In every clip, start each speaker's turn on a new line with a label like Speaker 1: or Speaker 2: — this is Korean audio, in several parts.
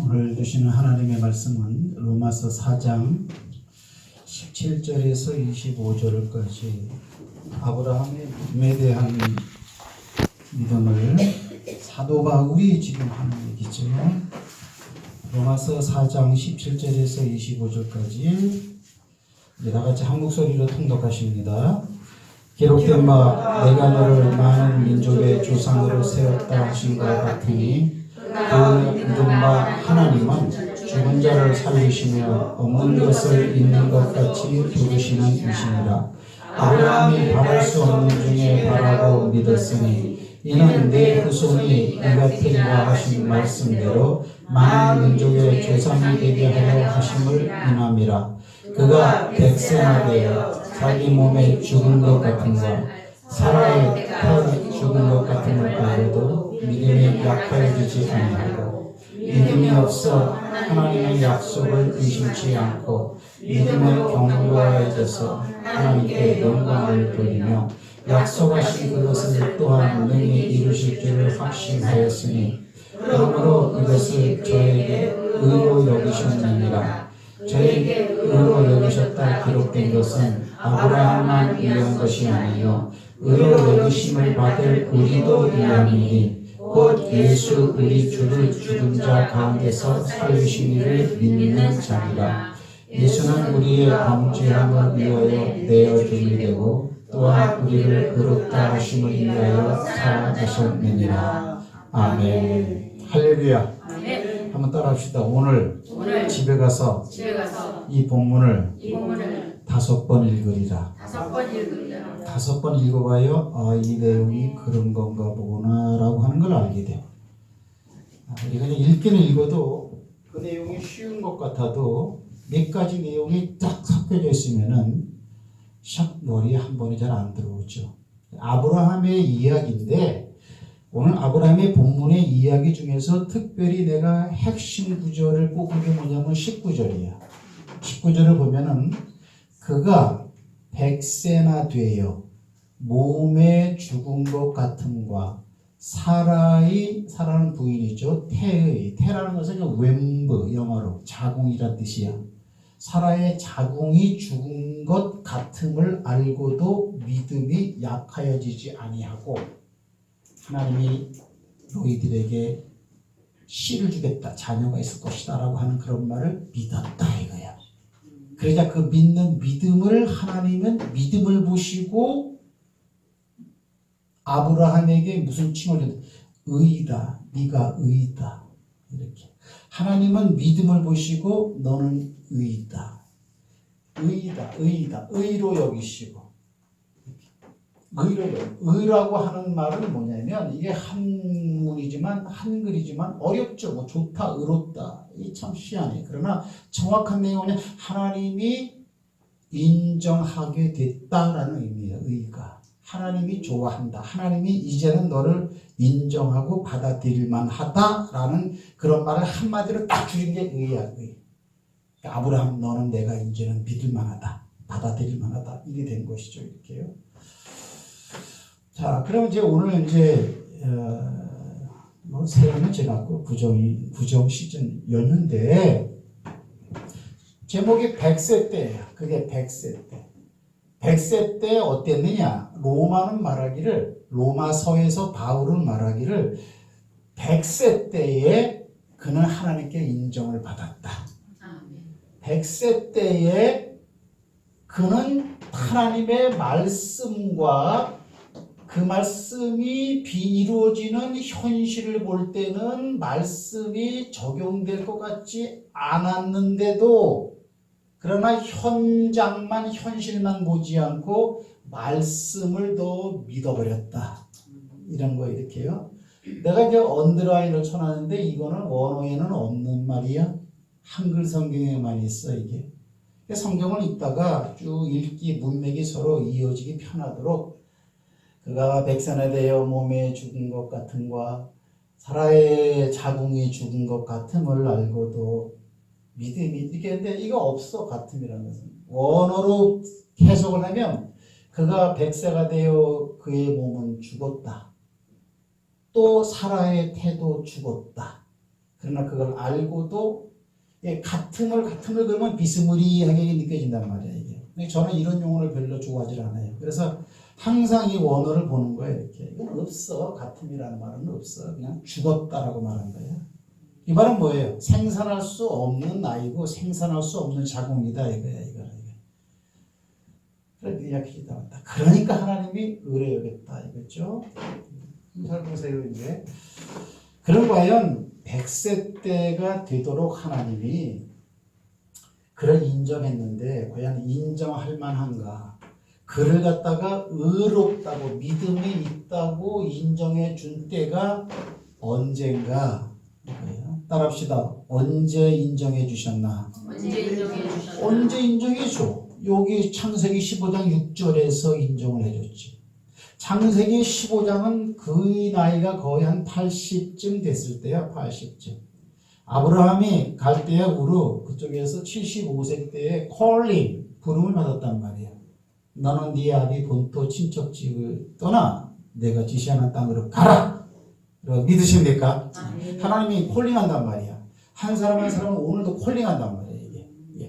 Speaker 1: 오늘 주시는 하나님의 말씀은 로마서 4장 17절에서 25절까지 아브라함의 믿음에 대한 믿음을 사도 바울이 지금 하는 얘기죠. 로마서 4장 17절에서 25절까지 다 같이 한 목소리로 통독하십니다. 기록된 바 내가 너를 많은 민족의 조상으로 세웠다 하신 것 같으니 그 믿음 바 하나님은 죽은 자를 살리시며 없는 것을 있는 것 같이 부르시는 이시니라. 아브라함이 바랄 수 없는 중에 바라고 믿었으니 이는 내 후손이 이가 되리라 하신 말씀대로 많은 민족의 조상이 되게 하려 하심을 인함이라. 그가 백세나 되어 자기 몸에 죽은 것 같은가 사라의 태어나 죽은 것 같음을 알고도 믿음이 약하여지지 아니하고 믿음이 없어 하나님의 약속을 의심치 않고 믿음에 견고해져서 하나님께 영광을 돌리며 약속하신 그것을 또한 능히 이루실 줄을 확신하였으니 그러므로 이것을 저에게 의로 여기셨느니라. 저에게 의로 여기셨다 기록된 것은 아브라함만 위한 것이 아니요 의로 여기심을 받을 우리도 위함이니 곧 예수 우리 주를 죽은 자 가운데서 살리신 이를 믿는 자니라. 예수는 우리의 범죄함을 위하여 내어 죽이 되고 또한 우리를 의롭다 하심을 위하여 살아가셨느니라. 아멘. 할렐루야. 한번 따라합시다. 오늘 집에 가서 이 본문을 5번 읽으리라. 5번 읽어봐요. 이 내용이 그런 건가 보구나 라고 하는 걸 알게 돼요. 우리가 읽기는 읽어도 그 내용이 쉬운 것 같아도 몇 가지 내용이 딱 섞여져 있으면은 샥 머리에 한 번에 잘 안 들어오죠. 아브라함의 이야기인데 오늘 아브라함의 본문의 이야기 중에서 특별히 내가 핵심 구절을 뽑은 게 뭐냐면 19절이야. 19절을 보면은 그가 백세나 되어 몸에 죽은 것 같음과 사라는 부인이죠. 태라는 것은 웸브 영어로 자궁이란 뜻이야. 사라의 자궁이 죽은 것 같음을 알고도 믿음이 약하여지지 아니하고 하나님이 너희들에게 씨를 주겠다, 자녀가 있을 것이다 라고 하는 그런 말을 믿었다 이거야. 그러자 그 믿는 믿음을 하나님은 믿음을 보시고 아브라함에게 무슨 칭을 줬다? 의다, 네가 의다. 이렇게 하나님은 믿음을 보시고 너는 의다, 의로 여기시고. 의라고 하는 말은 뭐냐면 이게 한글이지만 어렵죠. 뭐 좋다, 의롭다. 이게 참 희한해. 그러나 정확한 내용은 하나님이 인정하게 됐다라는 의미예요. 의가. 하나님이 좋아한다. 하나님이 이제는 너를 인정하고 받아들일 만하다라는 그런 말을 한마디로 딱 줄인 게 의야. 의. 아브라함 너는 내가 이제는 믿을 만하다. 받아들일 만하다. 이게 된 것이죠. 이렇게요. 자, 그럼 이제 오늘 이제 새해는 지났고 구정 시즌 였는데 제목이 100세 때예요. 그게 100세 때. 100세 때 어땠느냐? 로마서에서 바울은 말하기를 100세 때에 그는 하나님께 인정을 받았다. 100세 때에 그는 하나님의 말씀과 그 말씀이 이루어지는 현실을 볼 때는 말씀이 적용될 것 같지 않았는데도 그러나 현실만 보지 않고 말씀을 더 믿어버렸다. 이런 거 이렇게요. 내가 이제 언더라인을 쳐놨는데 이거는 원어에는 없는 말이야. 한글 성경에만 있어 이게. 성경을 읽다가 쭉 읽기 문맥이 서로 이어지기 편하도록 그가 백세나 되어 몸에 죽은 것 같음과 사라의 자궁이 죽은 것 같음을 알고도 믿음이 이렇게 했는데 이거 없어. 같음이라는 것은 원어로 해석을 하면 그가 백세가 되어 그의 몸은 죽었다. 또 사라의 태도 죽었다. 그러나 그걸 알고도 같음을 그러면 비스무리하게 느껴진단 말이에요. 이게. 저는 이런 용어를 별로 좋아하지 않아요. 그래서 항상 이 원어를 보는 거예요. 이렇게. 이건 없어. 같음이라는 말은 없어. 그냥 죽었다라고 말한 거예요. 이 말은 뭐예요? 생산할 수 없는 아이고 생산할 수 없는 자궁이다 이거야. 그렇게 이야기가 나왔다. 그러니까 하나님이 의뢰 여겼다 이거죠. 잘 보세요 이제. 그럼 과연 100세 때가 되도록 하나님이 그를 인정했는데 과연 인정할 만한가? 그를 갖다가 의롭다고 믿음이 있다고 인정해 준 때가 언젠가? 따라합시다. 언제 인정해 주셨나? 언제 인정해 줘? 여기 창세기 15장 6절에서 인정을 해줬지. 창세기 15장은 그 나이가 거의 한 80쯤 됐을 때야. 80쯤. 아브라함이 갈대아 우르 그쪽에서 75세 때에 콜링 부름을 받았단 말이야. 너는 네 아비 본토 친척집을 떠나 내가 지시하는 땅으로 가라. 믿으십니까? 하나님이 콜링한단 말이야. 한 사람 한 사람은 오늘도 콜링한단 말이야.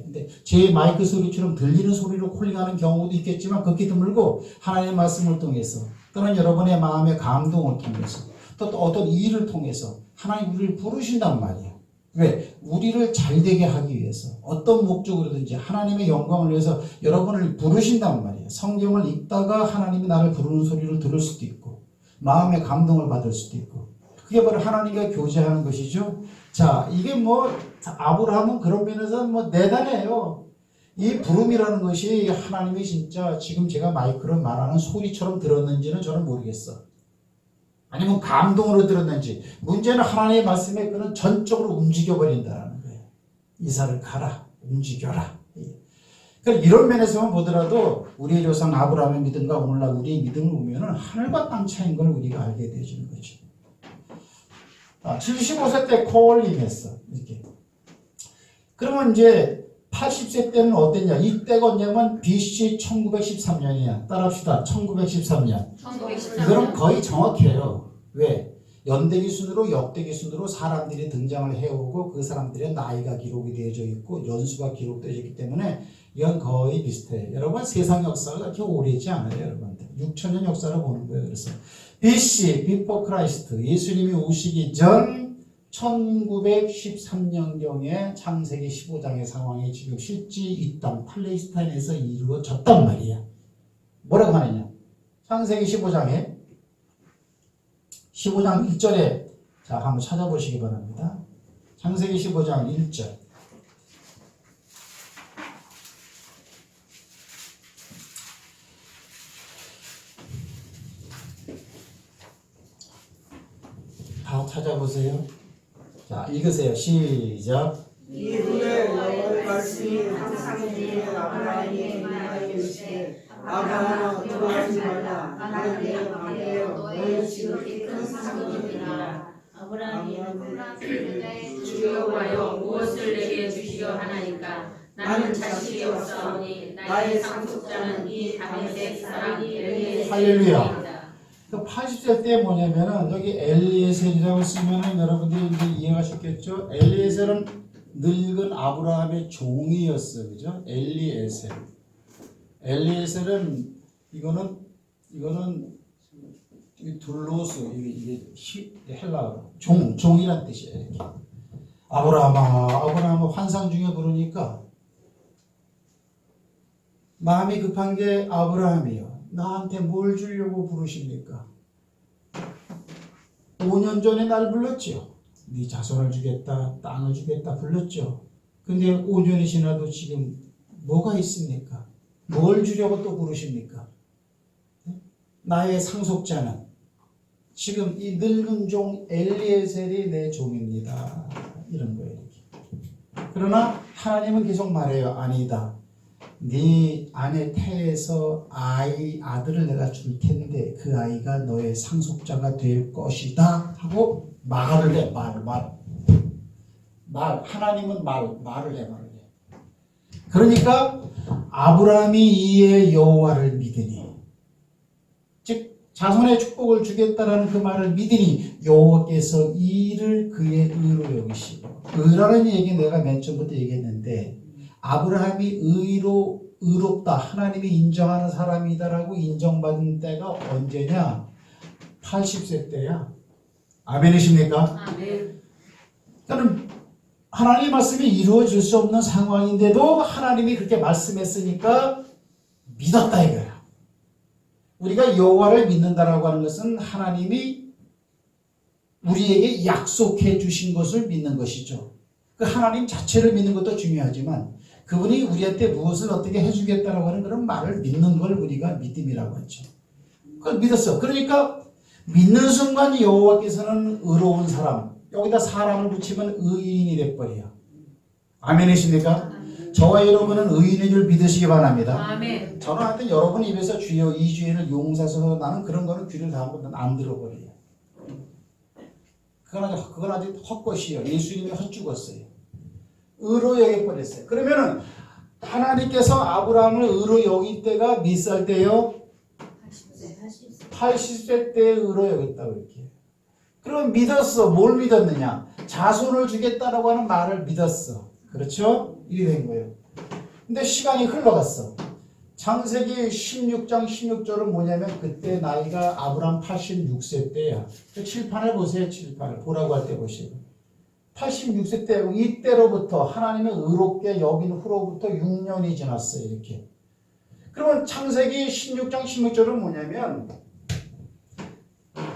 Speaker 1: 근데 제 마이크 소리처럼 들리는 소리로 콜링하는 경우도 있겠지만 극히 드물고 하나님의 말씀을 통해서 또는 여러분의 마음의 감동을 통해서 또 어떤 일을 통해서 하나님 우리를 부르신단 말이에요. 왜? 우리를 잘되게 하기 위해서 어떤 목적으로든지 하나님의 영광을 위해서 여러분을 부르신단 말이에요. 성경을 읽다가 하나님이 나를 부르는 소리를 들을 수도 있고 마음의 감동을 받을 수도 있고 그게 바로 하나님과 교제하는 것이죠. 자, 이게 아브라함은 그런 면에서 대단해요. 이 부름이라는 것이 하나님이 진짜 지금 제가 마이크로 말하는 소리처럼 들었는지는 저는 모르겠어. 아니면 감동으로 들었는지. 문제는 하나님의 말씀에 그는 전적으로 움직여버린다는 거예요. 이사를 가라. 움직여라. 그러니까 이런 면에서만 보더라도 우리의 조상 아브라함의 믿음과 오늘날 우리의 믿음을 보면 하늘과 땅 차이인 걸 우리가 알게 되어지는 거죠. 75세 때 콜링했어. 이렇게. 그러면 이제 80세 때는 어땠냐? 이때가 언제냐면 BC 1913년이야. 따라합시다. 1913년. 이거는 거의 정확해요. 왜? 연대기 순으로 역대기 순으로 사람들이 등장을 해오고 그 사람들의 나이가 기록이 되어져 있고 연수가 기록되어져 있기 때문에 이건 거의 비슷해요. 여러분 세상 역사가 그렇게 오래지 않아요. 여러분들. 6천년 역사를 보는 거예요. 그래서 BC, Before Christ, 예수님이 오시기 전 1913년경에 창세기 15장의 상황이 지금 실제 이 땅 팔레스타인에서 이루어졌단 말이야. 뭐라고 하느냐? 창세기 15장 1절에 자 한번 찾아보시기 바랍니다. 창세기 15장 1절. 다 찾아보세요. 자, 읽으세요. 시작.
Speaker 2: 이후에 여호와의 말씀이 항상 들리는 아브라함에게 임하였으되 아브라함아 두려워하지 말라. 나는 내가 방해하여 너의 지극히 큰 상급이 되리라.
Speaker 3: 아브라함이 이르되 주 여호와여 무엇을 내게 주시려 하나이까. 나는 자식이 없사오니 나의 상속자는 이 다윗의 사람 엘리에셀이니이다.
Speaker 1: 할렐루야. 80세 때 뭐냐면은 여기 엘리에셀이라고 쓰면은 여러분들이 이제 이해하셨겠죠? 엘리에셀은 늙은 아브라함의 종이었어, 그죠? 엘리에셀은 이거는 둘로스 이게 헬라어로 종이란 뜻이에요. 이렇게. 아브라함아 환상 중에 부르니까 마음이 급한 게 아브라함이요. 나한테 뭘 주려고 부르십니까? 5년 전에 날 불렀죠. 네 자손을 주겠다, 땅을 주겠다 불렀죠. 근데 5년이 지나도 지금 뭐가 있습니까? 뭘 주려고 또 부르십니까? 나의 상속자는 지금 이 늙은 종 엘리에셀이 내 종입니다. 이런 거예요. 이렇게. 그러나 하나님은 계속 말해요. 아니다. 네 아내 태에서 아들을 내가 줄 텐데 그 아이가 너의 상속자가 될 것이다 하고 말을 해. 하나님은 말을 해. 그러니까 아브라함이 이에 여호와를 믿으니 즉 자손의 축복을 주겠다라는 그 말을 믿으니 여호와께서 이를 그의 의로 여기시고, 의라는 얘기 내가 맨 처음부터 얘기했는데 아브라함이 의롭다, 하나님이 인정하는 사람이다라고 인정받은 때가 언제냐? 80세 때야. 아멘이십니까?
Speaker 3: 아멘.
Speaker 1: 그러니까 하나님의 말씀이 이루어질 수 없는 상황인데도 하나님이 그렇게 말씀했으니까 믿었다 이거야. 우리가 여호와를 믿는다라고 하는 것은 하나님이 우리에게 약속해 주신 것을 믿는 것이죠. 그 하나님 자체를 믿는 것도 중요하지만 그분이 우리한테 무엇을 어떻게 해주겠다라고 하는 그런 말을 믿는 걸 우리가 믿음이라고 하죠. 그걸 믿었어. 그러니까 믿는 순간 여호와께서는 의로운 사람, 여기다 사람을 붙이면 의인이 돼버려요. 아멘이십니까? 저와 여러분은 의인인 줄 믿으시기 바랍니다.
Speaker 3: 아멘.
Speaker 1: 저는 하여튼 여러분 입에서 주여 이 주인을 용사서 나는 그런 거는 귀를 닫으면 안 들어버려요. 그건 아주 헛것이요. 예수님이 헛죽었어요. 의로 여겨버렸어요. 그러면은 하나님께서 아브라함을 의로 여길 때가 몇 살 때요? 80세 때 의로 여겼다고 이렇게. 그럼 믿었어. 뭘 믿었느냐? 자손을 주겠다라고 하는 말을 믿었어. 그렇죠? 이래 된 거예요. 근데 시간이 흘러갔어. 창세기 16장 16절은 뭐냐면 그때 나이가 아브라함 86세 때야. 칠판을 보세요. 칠판을. 보라고 할 때 보시고. 86세 때고 이때로부터 하나님의 의롭게 여긴 후로부터 6년이 지났어요. 이렇게. 그러면 창세기 16장 16절은 뭐냐면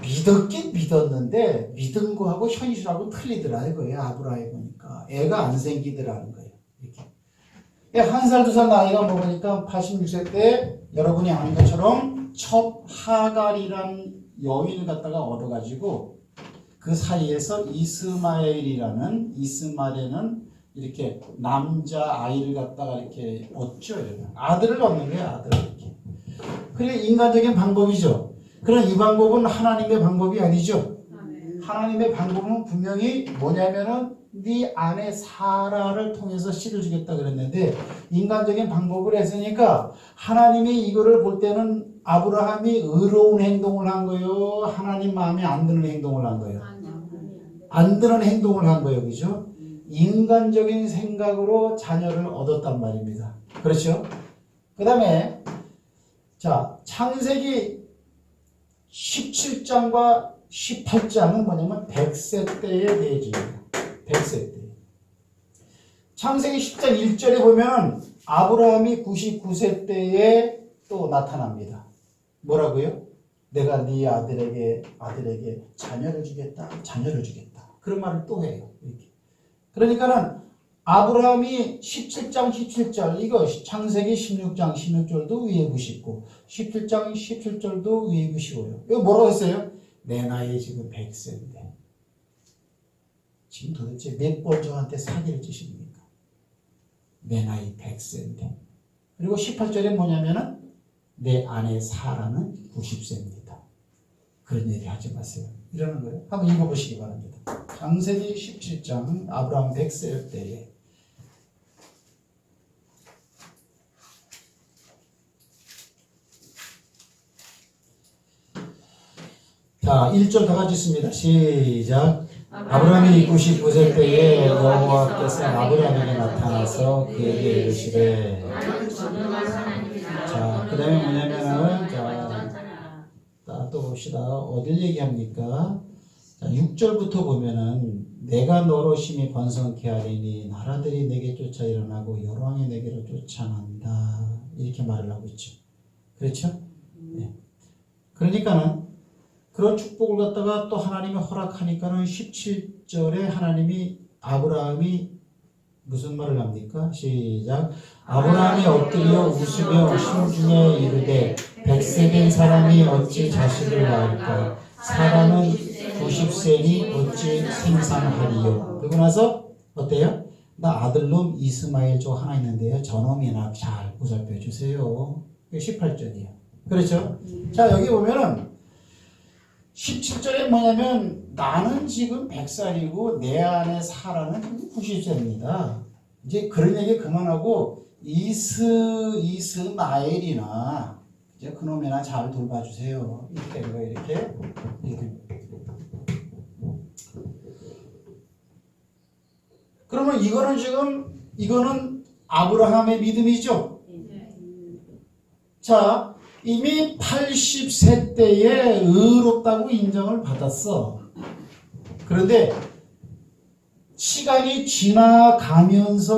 Speaker 1: 믿었긴 믿었는데 믿은 거하고 현실하고 틀리더라 이거예요. 아브라함이 보니까 애가 안 생기더라는 거예요. 이렇게. 한 살, 두 살 나이가 먹으니까 86세 때 여러분이 아는 것처럼 첫 하갈이란 여인을 갖다가 얻어가지고 그 사이에서 이스마엘에는 이렇게 남자 아이를 갖다가 이렇게 얻죠. 아들을 얻는 거예요. 아들을 이렇게. 그게 인간적인 방법이죠. 그러나 이 방법은 하나님의 방법이 아니죠. 하나님의 방법은 분명히 뭐냐면은 네 아내 사라를 통해서 씨를 주겠다 그랬는데 인간적인 방법을 했으니까 하나님이 이거를 볼 때는 아브라함이 의로운 행동을 한 거예요? 하나님 마음에 안 드는 행동을 한 거예요? 안 드는 행동을 한 거예요. 그죠? 인간적인 생각으로 자녀를 얻었단 말입니다. 그렇죠? 그 다음에 자 창세기 17장과 18장은 뭐냐면 100세 때의 대지입니다. 100세 때. 창세기 10장 1절에 보면 아브라함이 99세 때에 또 나타납니다. 뭐라고요? 내가 네 아들에게 자녀를 주겠다. 그런 말을 또 해요. 이렇게. 그러니까는 아브라함이 17장 17절 이거 창세기 16장 16절도 위에 보시고 17장 17절도 위에 보시고요. 이거 뭐라고 했어요? 내 나이 지금 100세인데 지금 도대체 몇 번 저한테 사기를 치십니까? 내 나이 100세인데. 그리고 18절에 뭐냐면은 내 아내 사라는 90세입니다. 그런 얘기 하지 마세요. 이러는 거예요. 한번 읽어보시기 바랍니다. 창세기 17장 아브라함 100세 때에 자 1절 다 같이 있습니다. 시작. 아브라함이 99세 때에 여호와께서 아브라함에게 나타나서 그에게 이르시되 자 그 다음에 뭐냐면은 또 봅시다. 어딜 얘기합니까? 자, 6절부터 보면은 내가 너로 심히 번성케 하리니 나라들이 내게 쫓아 일어나고 여러 왕이 내게로 쫓아난다. 이렇게 말을 하고 있죠. 그렇죠? 네. 그러니까는 그런 축복을 갖다가 또 하나님이 허락하니까는 17절에 하나님이 아브라함이 무슨 말을 합니까? 시작. 아브라함이 엎드려 웃으며 심중에 이르되 100세 된 사람이 어찌 자식을 낳을까? 사람은 90세니 어찌 생산하리요? 그러고 나서 어때요? 나 아들놈 이스마엘 저 하나 있는데요. 저놈이나 잘 보살펴 주세요. 18절이에요. 그렇죠? 자 여기 보면은 17절에 뭐냐면 나는 지금 100살이고 내 아내 사라는 90세입니다. 이제 그런 얘기 그만하고 이스마엘이나 이제 그놈이나 잘 돌봐주세요. 이렇게 되는 거예요. 이렇게. 그러면 이거는 지금 이거는 아브라함의 믿음이죠. 자, 이미 80세 때에 의롭다고 인정을 받았어. 그런데 시간이 지나가면서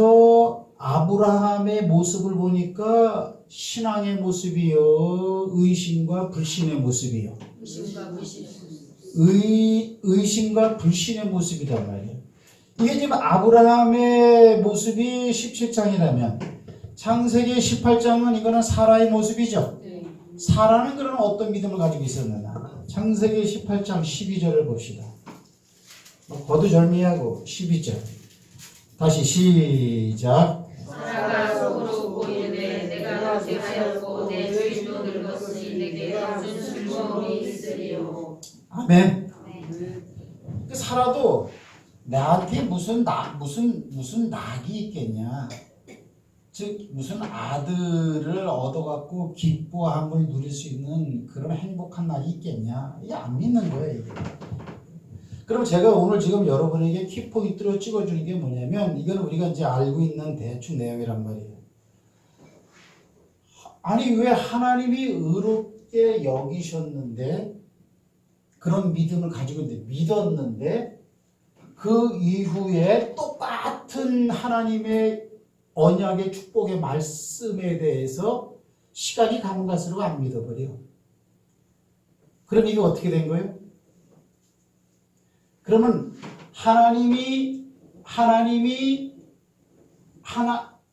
Speaker 1: 아브라함의 모습을 보니까 신앙의 모습이요, 의심과 불신의 모습이요. 의심과 불신의 모습이란 말이에요. 이게 지금 아브라함의 모습이 17장이라면 창세기 18장은 이거는 사라의 모습이죠. 사라는 그런 어떤 믿음을 가지고 있었느냐. 창세기 18장 12절을 봅시다. 거두절미하고 12절. 다시 시작.
Speaker 3: 사라가 속으로 보이는데 내가 쇠하였고 내 주인도 늙었으니 내게 무슨 즐거움이 있으리요.
Speaker 1: 아멘. 사라도 나한테 무슨 낙이 있겠냐. 즉 무슨 아들을 얻어갖고 기뻐함을 누릴 수 있는 그런 행복한 날이 있겠냐. 이게 안 믿는 거예요. 이게. 그럼 제가 오늘 지금 여러분에게 키포인트로 찍어주는 게 뭐냐면 이건 우리가 이제 알고 있는 대충 내용이란 말이에요. 아니 왜 하나님이 의롭게 여기셨는데 그런 믿음을 가지고 있는데 믿었는데 그 이후에 똑같은 하나님의 언약의 축복의 말씀에 대해서 시간이 가면 갈수록 안 믿어버려. 그럼 이게 어떻게 된 거예요? 그러면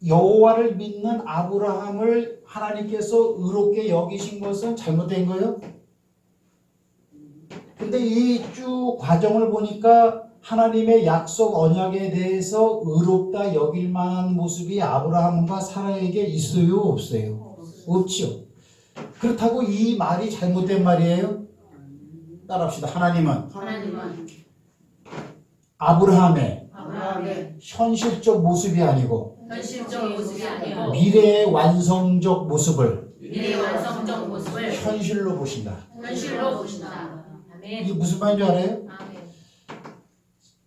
Speaker 1: 여호와를 믿는 아브라함을 하나님께서 의롭게 여기신 것은 잘못된 거예요? 근데 이 쭉 과정을 보니까 하나님의 약속 언약에 대해서 의롭다 여길 만한 모습이 아브라함과 사라에게 있어요? 없어요? 없죠. 그렇다고 이 말이 잘못된 말이에요? 따라합시다. 하나님은 아브라함의 현실적 모습이 아니고 미래의 완성적 모습을 현실로 보신다. 이게 무슨 말인지 알아요?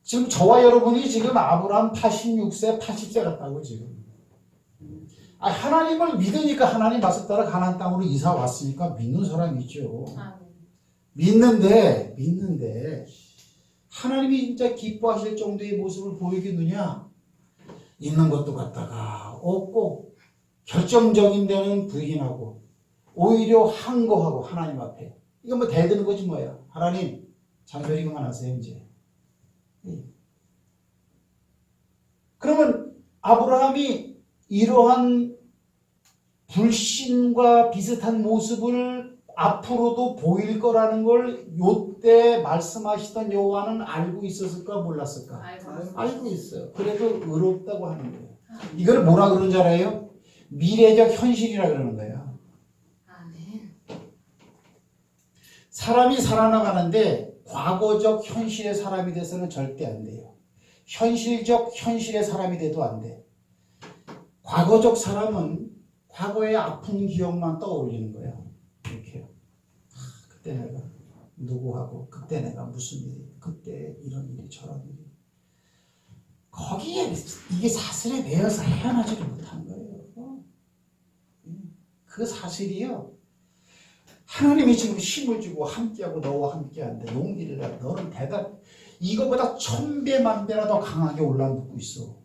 Speaker 1: 지금 저와 여러분이 지금 아브라함 86세, 80세 같다고 지금. 하나님을 믿으니까 하나님 말씀 따라 가나안 땅으로 이사 왔으니까 믿는 사람이 있죠. 믿는데 하나님이 진짜 기뻐하실 정도의 모습을 보이겠느냐? 있는 것도 갖다가 없고 결정적인 데는 부인하고 오히려 항거하고 하나님 앞에 이거 뭐 대드는 거지 뭐야. 하나님 잔소리 그만하세요 이제. 그러면 아브라함이 이러한 불신과 비슷한 모습을 앞으로도 보일 거라는 걸 요때 말씀하시던 여호와는 알고 있었을까 몰랐을까? 알고 있어요. 그래도 의롭다고 하는 거예요. 이걸 뭐라 그러는 줄 알아요? 미래적 현실이라 그러는 거예요. 사람이 살아나가는데 과거적 현실의 사람이 돼서는 절대 안 돼요. 현실적 현실의 사람이 돼도 안 돼. 과거적 사람은 과거의 아픈 기억만 떠올리는 거예요. 이렇게요. 그때 내가 누구하고 그때 내가 무슨 일이 그때 이런 일이 저런 일이 거기에 이게 사슬에 매여서 헤어나지를 못한 거예요. 그 사실이요. 하나님이 지금 힘을 주고 함께하고 너와 함께한데 용기를 내. 너는 이거보다 1000배 만배나 더 강하게 올라붙고 있어.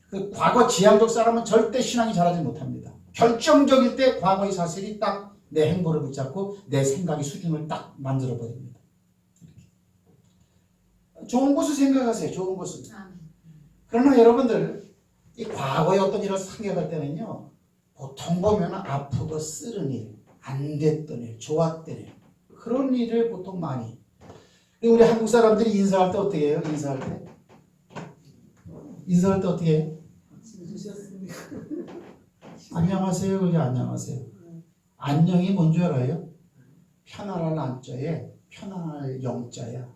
Speaker 1: 그 과거 지향적 사람은 절대 신앙이 자라지 못합니다. 결정적일 때 과거의 사실이 딱 내 행보를 붙잡고 내 생각의 수준을 딱 만들어버립니다. 좋은 것을 생각하세요. 좋은 것을. 그러나 여러분들 이 과거의 어떤 일을 생각할 때는요. 보통 보면 아프고 쓰는 일, 안 됐던 일, 좋았던 일 그런 일을 보통 많이. 우리 한국 사람들이 인사할 때 어떻게 해요? 인사할 때 어떻게 해요? 안녕하세요. 그냥 안녕하세요. 안녕이 뭔 줄 알아요? 편안할 안자에 편안할 영자야.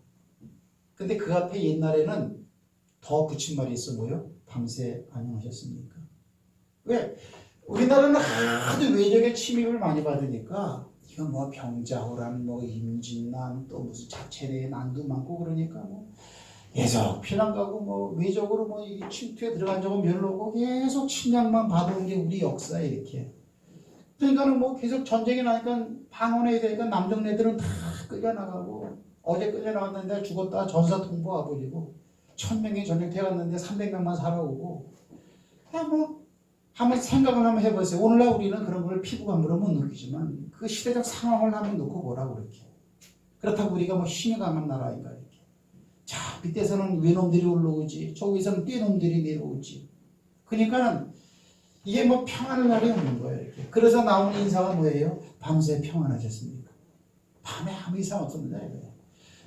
Speaker 1: 근데 그 앞에 옛날에는 더 붙인 말이 있어 뭐요? 밤새 안녕하셨습니까? 왜? 우리나라는 하도 외적의 침입을 많이 받으니까 이거 뭐 병자호란, 뭐 임진난, 또 무슨 자체내의 난도 많고 그러니까 뭐 계속 피난 가고 뭐 외적으로 뭐 이 침투에 들어간 적은 별로 없고 계속 침략만 받아온 게 우리 역사에 이렇게. 그러니까는 뭐 계속 전쟁이 나니까 방언해야 되니까 남정네들은 다 끌려나가고 어제 끌려나갔는데 죽었다 전사 통보 와버리고 1000명이 전쟁터에 갔는데 300명만 살아오고 그냥 뭐 한번 생각을 한번 해보세요. 오늘날 우리는 그런 걸 피부감으로 못 느끼지만 그 시대적 상황을 한번 놓고 보라고 그렇게. 그렇다고 우리가 뭐 힘이 강한 나라인가 이렇게. 자 밑에서는 외놈들이 올라오지 저기서는 떼놈들이 내려오지. 그러니까는 이게 뭐 평안할 날이 없는 거예요. 이렇게. 그래서 나오는 인사가 뭐예요? 밤새 평안하셨습니까? 밤에 아무 이상 없었느냐 이거예요.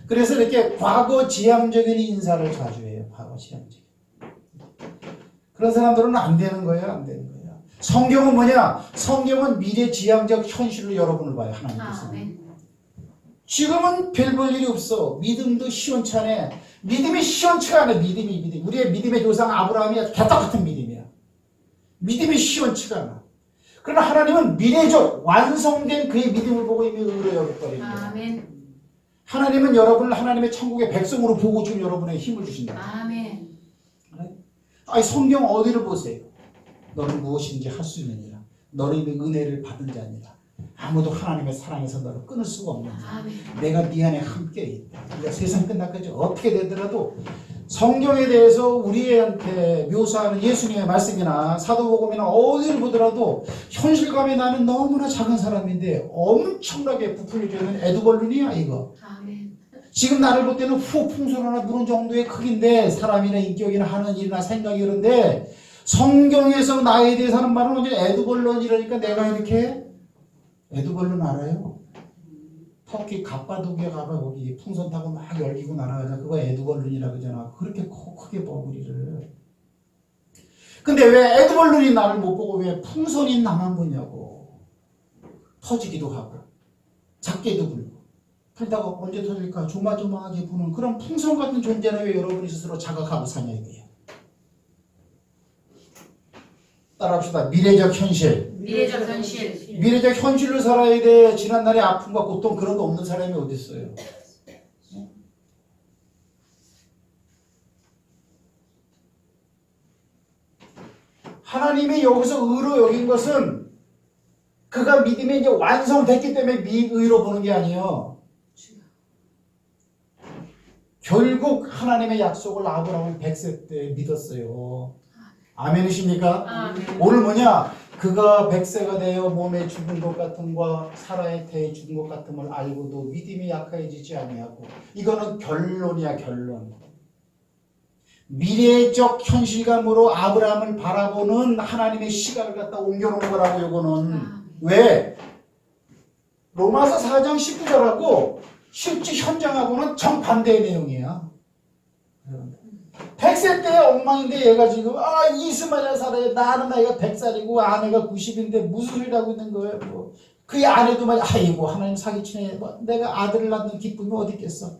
Speaker 1: 그래서 이렇게 과거 지향적인 인사를 자주 해요. 과거 지향적인. 그런 사람들은 안 되는 거예요. 안 되는 거예요. 성경은 뭐냐? 성경은 미래 지향적 현실로 여러분을 봐요. 하나님께서. 지금은 별 볼 일이 없어. 믿음도 시원찮네. 믿음이 시원치가 않아. 믿음이. 우리의 믿음의 조상 아브라함이 개떡 같은 믿음이야. 믿음이 시원치가 않아. 그러나 하나님은 미래적 완성된 그의 믿음을 보고 이미 의로 여겨버리는 거예요.
Speaker 3: 아멘.
Speaker 1: 하나님은 여러분을 하나님의 천국의 백성으로 보고 지금 여러분의 힘을 주신다.
Speaker 3: 아멘.
Speaker 1: 아니 성경 어디를 보세요? 너는 무엇인지 할 수 있느니라. 너는 이미 은혜를 받은 자니라. 아무도 하나님의 사랑에서 너를 끊을 수가 없는 자. 내가 네 안에 함께 있다. 우리가 세상 끝날까지 어떻게 되더라도 성경에 대해서 우리한테 묘사하는 예수님의 말씀이나 사도복음이나 어디를 보더라도 현실감이 나는 너무나 작은 사람인데 엄청나게 부풀려지는 에드벌룬이야 이거.
Speaker 3: 아멘.
Speaker 1: 지금 나를 볼 때는 후 풍선 하나 부는 정도의 크기인데 사람이나 인격이나 하는 일이나 생각이 그런데 성경에서 나에 대해서 하는 말은 완전 에드벌룬 이러니까 내가 이렇게 에드벌룬 알아요? 터키 갑바도기아 가봐 거기 풍선 타고 막 열기고 날아가자 그거 에드벌룬이라 그러잖아. 그렇게 크게 봐 우리를. 근데 왜 에드벌룬이 나를 못 보고 왜 풍선이 나만 보냐고. 터지기도 하고 작게도 불고 불다가 언제 터질까 조마조마하게 부는 그런 풍선 같은 존재는 왜 여러분이 스스로 자각하고 사냐 이거예요. 따라합시다. 미래적 현실.
Speaker 3: 미래적 현실.
Speaker 1: 미래적 현실로 살아야 돼. 지난날의 아픔과 고통 그런 거 없는 사람이 어디 있어요? 하나님이 여기서 의로 여긴 것은 그가 믿음이 이제 완성됐기 때문에 의로 보는 게 아니에요. 결국 하나님의 약속을 아브라함은 100세 때 믿었어요. 아멘이십니까?
Speaker 3: 아멘.
Speaker 1: 오늘 뭐냐? 그가 100세가 되어 몸에 죽은 것 같음과 사라의 태에 죽은 것 같음을 알고도 믿음이 약해지지 아니하고 이거는 결론이야 결론. 미래적 현실감으로 아브라함을 바라보는 하나님의 시각을 갖다 옮겨놓은 거라고 이거는. 왜? 로마서 4장 19절하고 실제 현장하고는 정반대의 내용이야. 100세 때 엉망인데 얘가 지금 이스마엘 살아요. 나는 나이가 100살이고 아내가 90인데 무슨 소리를 하고 있는 거예요. 뭐. 그의 아내도 말 아이고 하나님 사기치네. 뭐, 내가 아들을 낳는 기쁨이 어디 있겠어.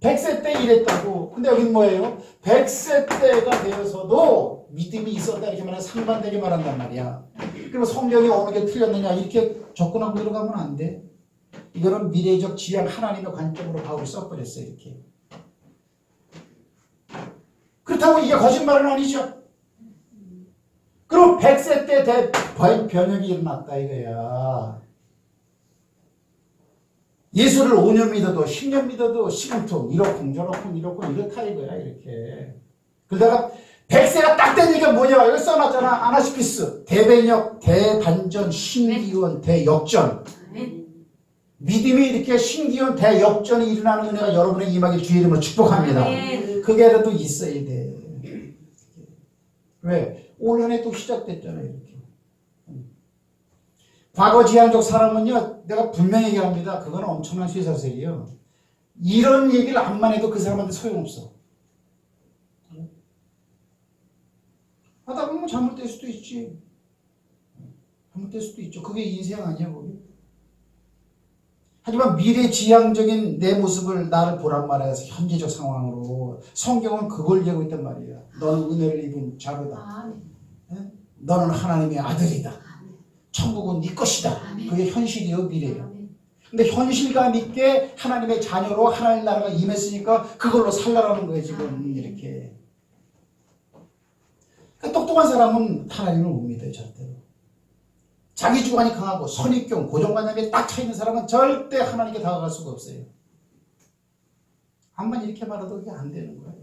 Speaker 1: 100세 때 이랬다고. 근데 여긴 뭐예요? 100세 때가 되어서도 믿음이 있었다 이렇게 말하면 상반되게 말한단 말이야. 그럼 성경이 어느 게 틀렸느냐 이렇게 접근하고 들어가면 안 돼. 이거는 미래적 지향 하나님의 관점으로 바울이 써버렸어 이렇게. 그렇다고 이게 거짓말은 아니죠. 그럼 100세 때 변혁이 일어났다 이거야. 예수를 5년 믿어도 10년 믿어도 시금통 이렇쿵 저렇쿵 이렇쿵 이렇다 이거야 이렇게. 그러다가 100세가 딱 되니까 뭐냐 여기 써놨잖아. 아나시피스 대변역 대반전 신기원 대역전. 믿음이 이렇게 신기원 대역전이 일어나는 은혜가 여러분의 임하길 주의 이름으로 축복합니다. 그게 또 있어야 돼. 왜? 올 한 해 또 시작됐잖아요 이렇게. 과거 지향적 사람은요 내가 분명히 얘기합니다. 그건 엄청난 쇠사슬이에요. 이런 얘기를 암만 해도 그 사람한테 소용없어. 하다 보면 잘못될 수도 있지. 잘못될 수도 있죠. 그게 인생 아니야 거기. 하지만 미래지향적인 내 모습을 나를 보란 말이야. 현재적 상황으로. 성경은 그걸 얘기하고 있단 말이야. 너는 은혜를 입은 자로다.
Speaker 3: 아멘.
Speaker 1: 네? 너는 하나님의 아들이다. 천국은 네 것이다. 그게 현실이요 미래예요. 근데 현실감 있게 하나님의 자녀로 하나님 나라가 임했으니까 그걸로 살라라는 거예요 지금 이렇게. 그러니까 똑똑한 사람은 하나님을 못 믿어요 절대로. 자기 주관이 강하고 선입견, 고정관념에 딱 차있는 사람은 절대 하나님께 다가갈 수가 없어요. 한번 이렇게 말해도 그게 안 되는 거예요.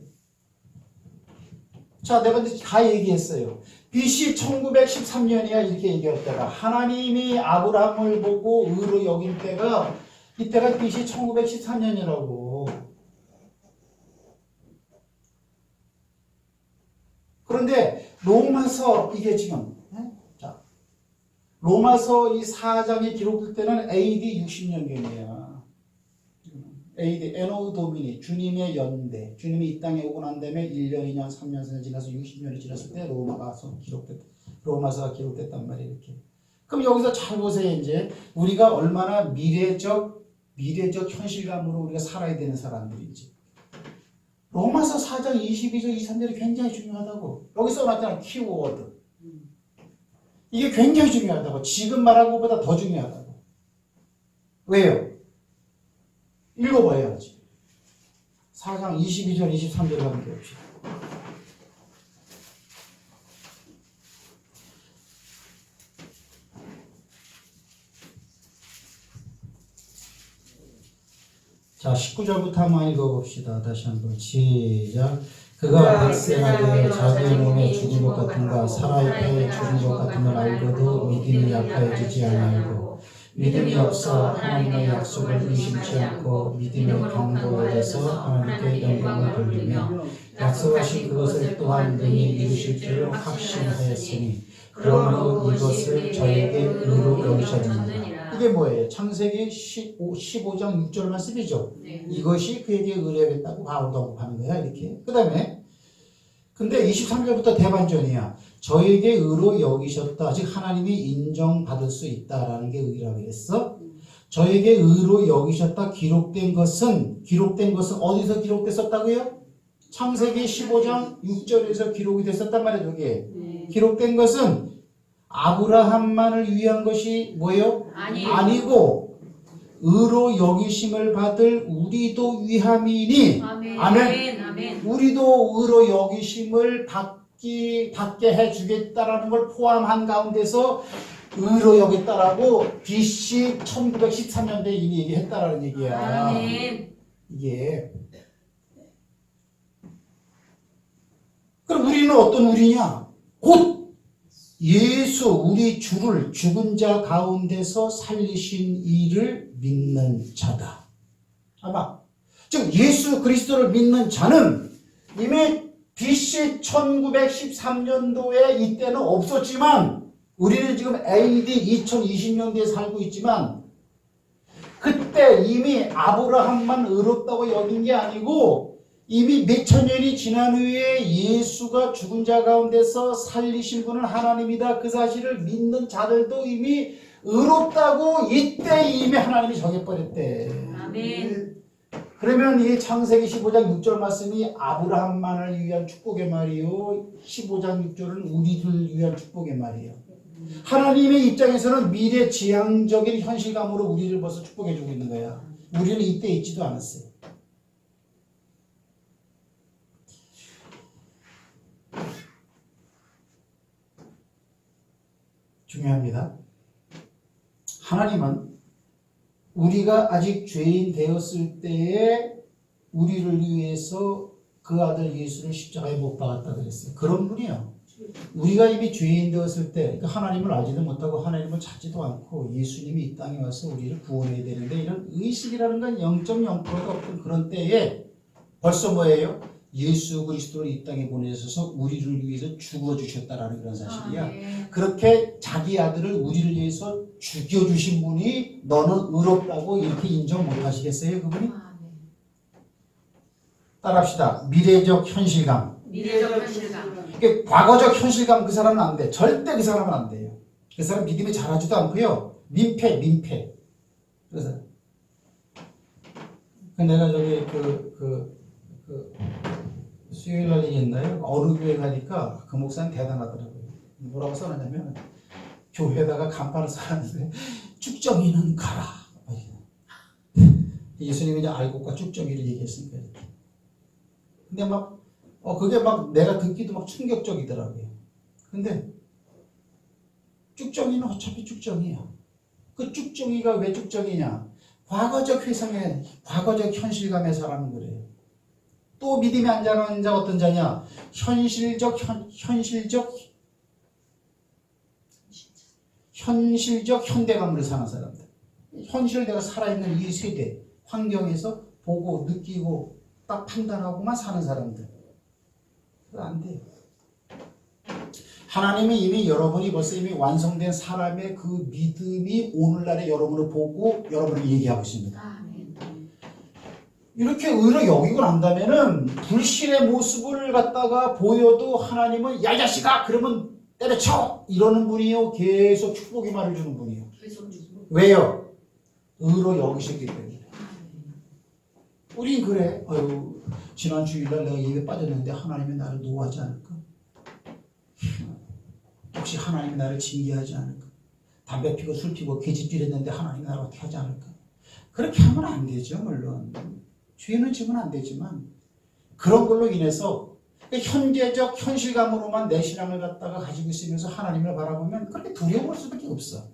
Speaker 1: 자, 내가 이제 다 얘기했어요. BC 1913년이야 이렇게 얘기했다가 하나님이 아브라함을 보고 의로 여긴 때가 이때가 BC 1913년이라고. 그런데 로마서 이게 지금 자 로마서 이 4장이 기록될 때는 AD 60년경이야. AD 에노 도미니 주님의 연대 주님이 이 땅에 오고 난 다음에 1년, 2년, 3년, 4년 지나서 60년이 지났을 때 로마서가 기록됐단 말이에요. 이렇게. 그럼 여기서 잘 보세요. 이제 우리가 얼마나 미래적 현실감으로 우리가 살아야 되는 사람들인지. 로마서 4장 22절 23절이 굉장히 중요하다고. 여기 써놨잖아. 키워드. 이게 굉장히 중요하다고. 지금 말한 것보다 더 중요하다고. 왜요? 읽어봐야지. 4장 22절 23절 함께 봅시다. 자 19절부터 한번 읽어봅시다. 다시 한번 시작. 그가 백세하되 자기의 몸에 죽은 것 같은가 살아있게 죽은 것 같음을 알고도 믿음이 약하여지지 아니하고 믿음이 없어 하나님의 약속을 의심치 않고 믿음의 견고해져서 하나님께 영광을 돌리며 약속하신 그것을 또한 능히 이루실 줄 확신하였으니 그러므로 이것을 저에게 의로 여기셨느니라. 이게 뭐예요? 창세기 15장 6절 말씀이죠. 이것이 그에게 의뢰하겠다고 바울도 언급하는 거야 이렇게. 그 다음에 근데 23절부터 대반전이야. 저에게 의로 여기셨다. 즉 하나님이 인정받을 수 있다라는 게 의라고 했어. 저에게 의로 여기셨다. 기록된 것은 어디서 기록됐었다고요? 창세기 15장 6절에서 기록이 됐었단 말이에요. 저게. 기록된 것은 아브라함만을 위한 것이 뭐예요? 아니고 의로 여기심을 받을 우리도 위함이니. 아멘. 우리도 의로 여기심을 받게 해주겠다라는 걸 포함한 가운데서 의로 여겼다라고 BC 1913년도에 이미 얘기했다라는 얘기야. 아멘. 이게. 그럼 우리는 어떤 우리냐? 곧 예수 우리 주를 죽은 자 가운데서 살리신 이를 믿는 자다. 아마 즉 예수 그리스도를 믿는 자는 이미 BC 1913년도에 이때는 없었지만 우리는 지금 AD 2020년대에 살고 있지만 그때 이미 아브라함만 의롭다고 여긴 게 아니고 이미 몇천 년이 지난 후에 예수가 죽은 자 가운데서 살리신 분은 하나님이다. 그 사실을 믿는 자들도 이미 의롭다고 이때 이미 하나님이 정해버렸대. 아멘. 그러면 이 창세기 15장 6절 말씀이 아브라함만을 위한 축복의 말이요 15장 6절은 우리들 위한 축복의 말이에요. 하나님의 입장에서는 미래지향적인 현실감으로 우리를 벌써 축복해주고 있는 거야. 우리는 이때 있지도 않았어요. 중요합니다. 하나님은 우리가 아직 죄인 되었을 때에 우리를 위해서 그 아들 예수를 십자가에 못 박았다 그랬어요. 그런 분이요. 우리가 이미 죄인 되었을 때 그러니까 하나님을 알지도 못하고 하나님을 찾지도 않고 예수님이 이 땅에 와서 우리를 구원해야 되는데 이런 의식이라는 건 0.0%도 없던 그런 때에 벌써 뭐예요? 예수 그리스도를 이 땅에 보내셔서 우리를 위해서 죽어주셨다라는 그런 사실이야. 그렇게 자기 아들을 우리를 위해서 죽여주신 분이 너는 의롭다고 이렇게 인정 못하시겠어요? 그분이? 따라합시다. 미래적 현실감. 이게 과거적 현실감 그 사람은 안 돼. 절대 그 사람은 안 돼요. 그 사람 믿음이 잘하지도 않고요. 민폐. 그래서 내가 저기 수요일 날 얘기했나요? 어느 교회 가니까 그 목사님 대단하더라고요. 뭐라고 써놨냐면 교회에다가 간판을 써놨는데 쭉정이는 가라. 예수님이 이제 알곡과 쭉정이를 얘기했으니까 이렇게. 근데 막 그게 막 내가 듣기도 막 충격적이더라고요. 근데 쭉정이는 어차피 쭉정이야. 그 쭉정이가 왜 쭉정이냐? 과거적 회상에, 과거적 현실감에 살아는 거래요. 또 믿음에 안 자라는 자 어떤 자냐? 현실적 현대감으로 사는 사람들. 현실을 내가 살아있는 이 세대, 환경에서 보고 느끼고 딱 판단하고만 사는 사람들. 그거 안 돼요. 하나님이 이미 여러분이 벌써 이미 완성된 사람의 그 믿음이 오늘날에 여러분을 보고 여러분을 얘기하고 있습니다. 이렇게 의로 여기고 난다면은 불신의 모습을 갖다가 보여도 하나님은 야, 이 자식아! 그러면 때려쳐! 이러는 분이요. 계속 축복의 말을 주는 분이요. 왜요? 의로 여기시기 때문에. 우린 그래. 지난 주일날 내가 예배 빠졌는데 하나님이 나를 노하지 않을까? 혹시 하나님이 나를 징계하지 않을까? 담배 피고 술 피고 계집질 했는데 하나님이 나를 어떻게 하지 않을까? 그렇게 하면 안 되죠. 물론 죄는 지면 안 되지만 그런 걸로 인해서 현재적 현실감으로만 내 신앙을 갖다가 가지고 있으면서 하나님을 바라보면 그렇게 두려워할 수밖에 없어.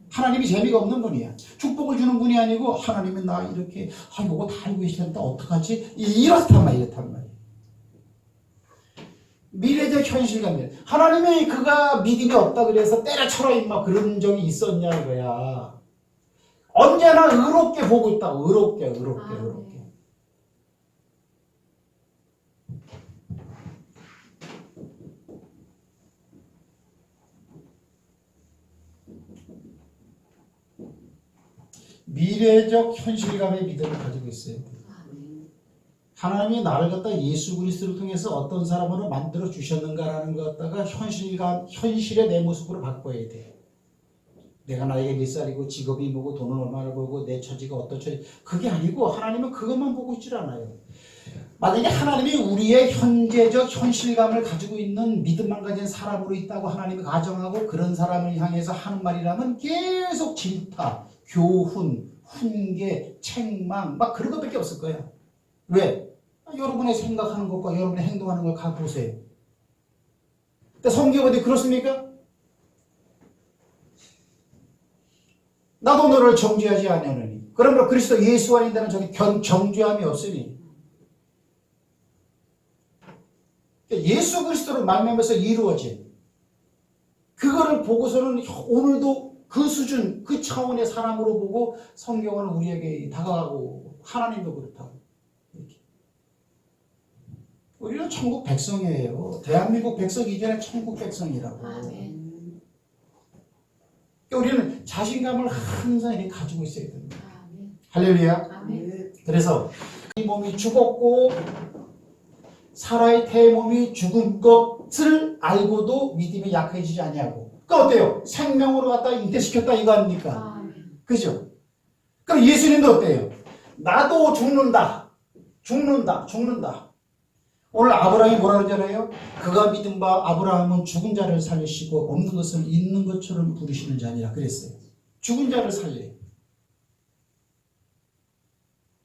Speaker 1: 하나님이 재미가 없는 분이야. 축복을 주는 분이 아니고 하나님이 나 이렇게 이거 다 알고 계시는데 어떡하지? 이렇단 말이야. 미래적 현실감이야. 하나님이 그가 믿음이 없다 그래서 때려쳐라 임마 그런 적이 있었냐 이거야. 언제나 의롭게 보고 있다고. 의롭게. 미래적 현실감의 믿음을 가지고 있어요. 하나님이 나를 갖다 예수 그리스도를 통해서 어떤 사람으로 만들어 주셨는가라는 것 갖다가 현실의 내 모습으로 바꿔야 돼. 내가 나이가 몇 살이고 직업이 뭐고 돈을 얼마나 벌고 내 처지가 어떤 처지 그게 아니고 하나님은 그것만 보고 있질 않아요. 만약에 하나님이 우리의 현재적 현실감을 가지고 있는 믿음만 가진 사람으로 있다고 하나님이 가정하고 그런 사람을 향해서 하는 말이라면 계속 질타, 교훈, 훈계, 책망 막 그런 것밖에 없을 거야. 왜? 여러분의 생각하는 것과 여러분의 행동하는 걸 갖고 보세요. 근데 성경 어디 그렇습니까? 나도 너를 정죄하지 아니하느니. 그러므로 그리스도 예수 안에 있다는 저기 정죄함이 없으니. 예수 그리스도를 말미암아서 이루어진 그거를 보고서는 오늘도 그 수준, 그 차원의 사람으로 보고 성경은 우리에게 다가가고 하나님도 그렇다고. 이렇게. 우리는 천국 백성이에요. 대한민국 백성 이전에 천국 백성이라고.
Speaker 3: 아멘.
Speaker 1: 우리는 자신감을 항상 이렇게 가지고 있어야 됩니다. 할렐루야.
Speaker 3: 아멘.
Speaker 1: 그래서 이 몸이 죽었고 사라의 태 몸이 죽은 것을 알고도 믿음이 약해지지 아니하고. 그러니까 어때요? 생명으로 갖다 잉태시켰다 이거 아닙니까?
Speaker 3: 아멘.
Speaker 1: 그죠? 그럼 예수님도 어때요? 나도 죽는다. 오늘 아브라함이 뭐라 그러잖아요? 그가 믿은 바 아브라함은 죽은 자를 살리시고 없는 것을 있는 것처럼 부르시는 자니라 그랬어요. 죽은 자를 살려요.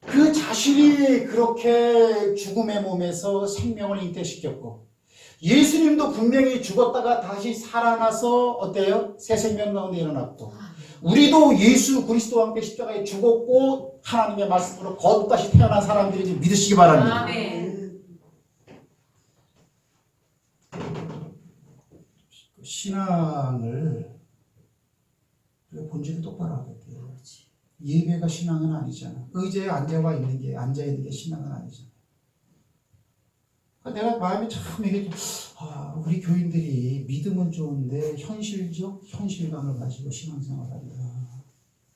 Speaker 1: 그 자신이 그렇게 죽음의 몸에서 생명을 잉태시켰고 예수님도 분명히 죽었다가 다시 살아나서 어때요? 새 생명 가운데 일어났고 우리도 예수 그리스도와 함께 십자가에 죽었고 하나님의 말씀으로 거듭 다시 태어난 사람들이 믿으시기 바랍니다.
Speaker 3: 아멘.
Speaker 1: 신앙을 본질을 똑바로 하게 돼요. 예배가 신앙은 아니잖아. 의자에 앉아 있는 게 신앙은 아니잖아. 내가 마음에 참 이게 우리 교인들이 믿음은 좋은데 현실적 현실감을 가지고 신앙생활을 한다.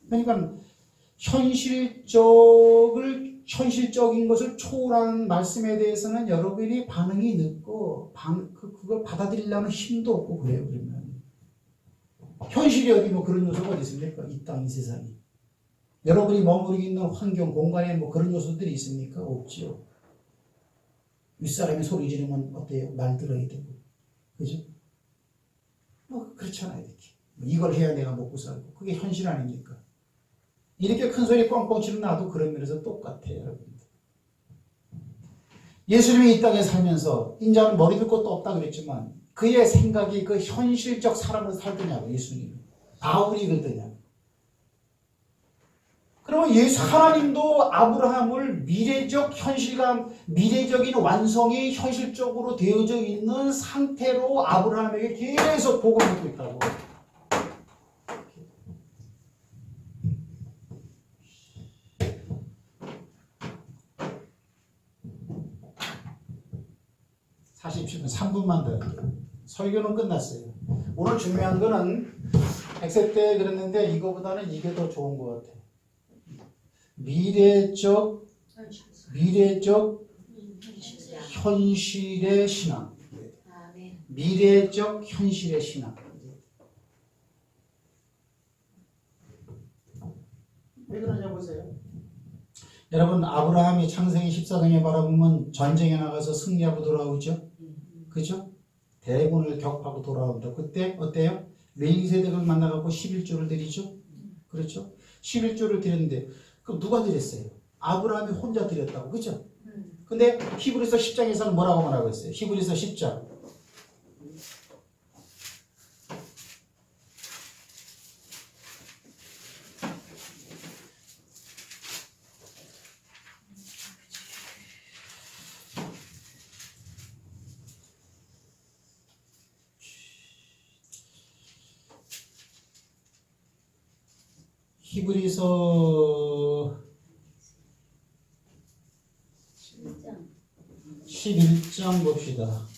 Speaker 1: 그러니까 현실적인 것을 초월하는 말씀에 대해서는 여러분이 반응이 늦고 그걸 받아들이려는 힘도 없고 그래요. 그러면 현실이 어디 뭐 그런 요소가 어디 있습니까? 이 땅 이 세상이 여러분이 머무르고 있는 환경 공간에 뭐 그런 요소들이 있습니까? 없지요. 윗사람이 소리 지르면 어때요? 말 들어야 되고 그죠? 뭐 그렇잖아요. 이렇게 이걸 해야 내가 먹고 살고 그게 현실 아닙니까? 이렇게 큰 소리 뻥뻥 치는 나도 그런 면에서 똑같아요, 여러분들. 예수님이 이 땅에 살면서 인자는 머리 들 것도 없다 그랬지만 그의 생각이 그 현실적 사람으로 살더냐고. 예수님은 바울이 그러더냐고. 그러면 하나님도 아브라함을 미래적 현실감, 미래적인 완성이 현실적으로 되어져 있는 상태로 아브라함에게 계속 복을 주고 있다고. 사실 지금 3분만 더 할게요. 설교는 끝났어요. 오늘 중요한 거는 100세 때 그랬는데 이거보다는 이게 더 좋은 것 같아요. 미래적 현실의 신앙. 미래적 현실의 신앙. 왜 그러냐 보세요. 여러분 아브라함이 창세기 14장에 바라보면 전쟁에 나가서 승리하고 돌아오죠. 그죠? 대군을 격파하고 돌아온다. 그때 어때요? 멜기세덱을 만나갖고 11조를 드리죠. 그렇죠? 11조를 드렸는데 그럼 누가 드렸어요? 아브라함이 혼자 드렸다고. 그죠? 근데 히브리서 10장에서는 뭐라고 말하고 있어요? 히브리서 10장. 히브리서 11장 봅시다.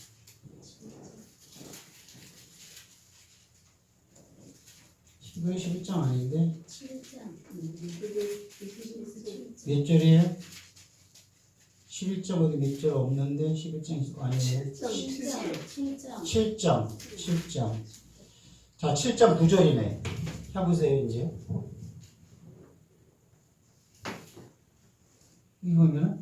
Speaker 1: 히브리 11장 아닌데? 몇 절이에요? 11장 어디 몇 절 없는데 11장 아니에요? 7장. 자, 7장 9절이네. 해보세요 이제. 이거는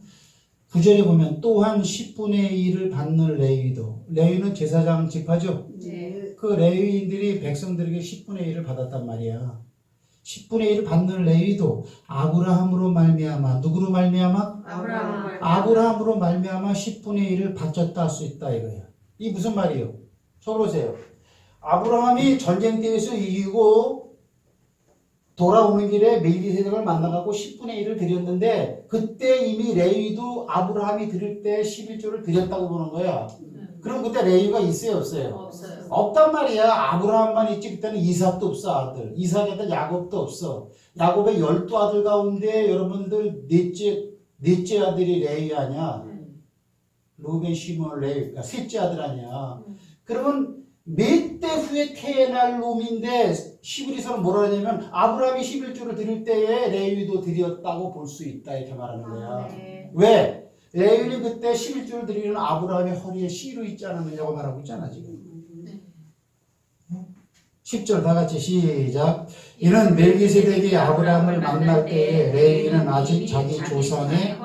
Speaker 1: 9절에 보면 또한 10분의 1을 받는 레위도. 레위는 제사장 지파죠?
Speaker 2: 네.
Speaker 1: 그 레위인들이 백성들에게 10분의 1을 받았단 말이야. 10분의 1을 받는 레위도 아브라함으로 말미암아. 누구로 말미암아? 아브라함으로 말미암아 10분의 1을 바쳤다 할 수 있다 이거야. 이 무슨 말이에요? 쳐보세요. 아브라함이 전쟁터에서 이기고 돌아오는 길에 멜기세덱을 만나가고 10분의 1을 드렸는데 그때 이미 레위도 아브라함이 드릴 때 11조를 드렸다고 보는 거야. 그럼 그때 레위가 있어요 없어요?
Speaker 3: 없어요.
Speaker 1: 없단 말이야. 아브라함만 있지. 그때는 이삭도 없어 아들. 이삭에다 야곱도 없어. 야곱의 12아들 가운데 여러분들 넷째 아들이 레위 아니야. 루벤, 시몬, 레위. 그러니까 셋째 아들 아니야. 그러면 몇 대 후에 태어날 놈인데 히브리서는 뭐라 하냐면 아브라함이 11조를 드릴 때에 레위도 드렸다고 볼 수 있다 이렇게 말하는 거야. 왜? 레위는 그때 11조를 드리는 아브라함의 허리에 씨로 있지 않았느냐고 말하고 있잖아 지금. 10절 다 같이 시작. 이는 멜기세덱이 아브라함을 만날 때에 레위는 아직 자기 조상의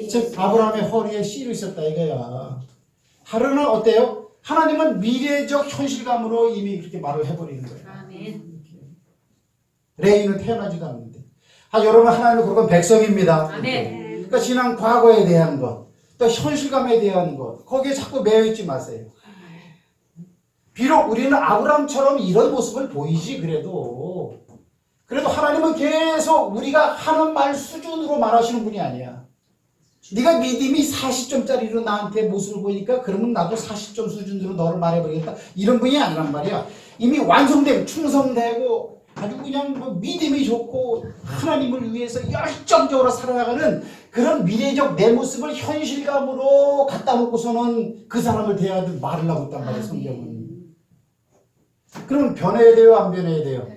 Speaker 1: 즉 아브라함의 허리에 씨로 있었다 이거야. 하루는 어때요? 하나님은 미래적 현실감으로 이미 그렇게 말을 해버리는 거예요. 레위는 태어나지도 않는데. 여러분 하나님은 그건 백성입니다. 그러니까 지난 과거에 대한 것, 또 현실감에 대한 것, 거기에 자꾸 매여있지 마세요. 비록 우리는 아브라함처럼 이런 모습을 보이지 그래도 하나님은 계속 우리가 하는 말 수준으로 말하시는 분이 아니야. 네가 믿음이 40점짜리로 나한테 모습을 보이니까 그러면 나도 40점 수준으로 너를 말해버리겠다. 이런 분이 아니란 말이야. 이미 완성되고 충성되고 아주 그냥 뭐 믿음이 좋고 하나님을 위해서 열정적으로 살아가는 그런 미래적 내 모습을 현실감으로 갖다 놓고서는 그 사람을 대하듯 말을 하고 있단 말이야 성경은. 그럼 변해야 돼요 안 변해야 돼요?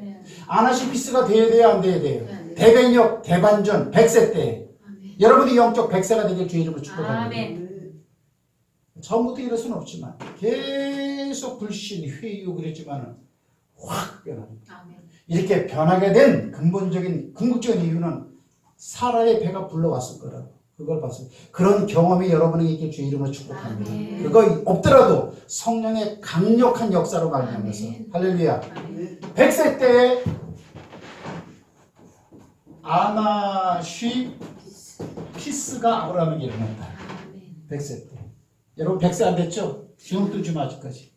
Speaker 1: 아나시피스가 돼야 돼요 안 돼야 돼요? 대변력 대반전 100세 때 여러분이 영적 100세가 되길 주의 이름으로 축복합니다. 처음부터 이럴 수는 없지만 계속 불신, 회유 그랬지만 확 변합니다. 이렇게 변하게 된 근본적인 궁극적인 이유는 사라의 배가 불러왔을 거라고. 그걸 봤어요. 그런 경험이 여러분에게 있길 주 이름으로 축복합니다. 그거 없더라도 성령의 강력한 역사로 말미암아서 할렐루야. 100세 때 아나쉬 피스가 아브라함에게 일어났다. 100세 때. 여러분 100세 안 됐죠? 시험 뜨지 아직까지.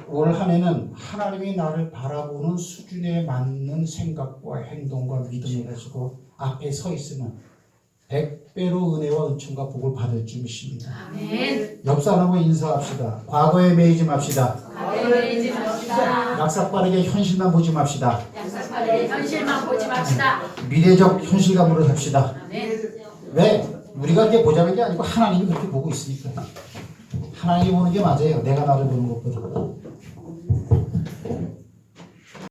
Speaker 1: 올 한 해는 하나님이 나를 바라보는 수준에 맞는 생각과 행동과 믿음을 가지고 앞에 서 있으면 100배로 은혜와 은총과 복을 받을 줄 믿습니다.
Speaker 3: 아멘.
Speaker 1: 옆 사람과 인사합시다. 과거에 매이지 맙시다.
Speaker 3: 과거에 매이지 맙시다.
Speaker 1: 약삭빠르게 현실만 보지 맙시다.
Speaker 3: 약삭하게 현실만 보지 맙시다.
Speaker 1: 미래적 현실감으로 삽시다.
Speaker 3: 아멘.
Speaker 1: 왜? 우리가 이렇게 보자는 게 아니고 하나님이 그렇게 보고 있으니까. 하나님이 보는 게 맞아요. 내가 나를 보는 것보다.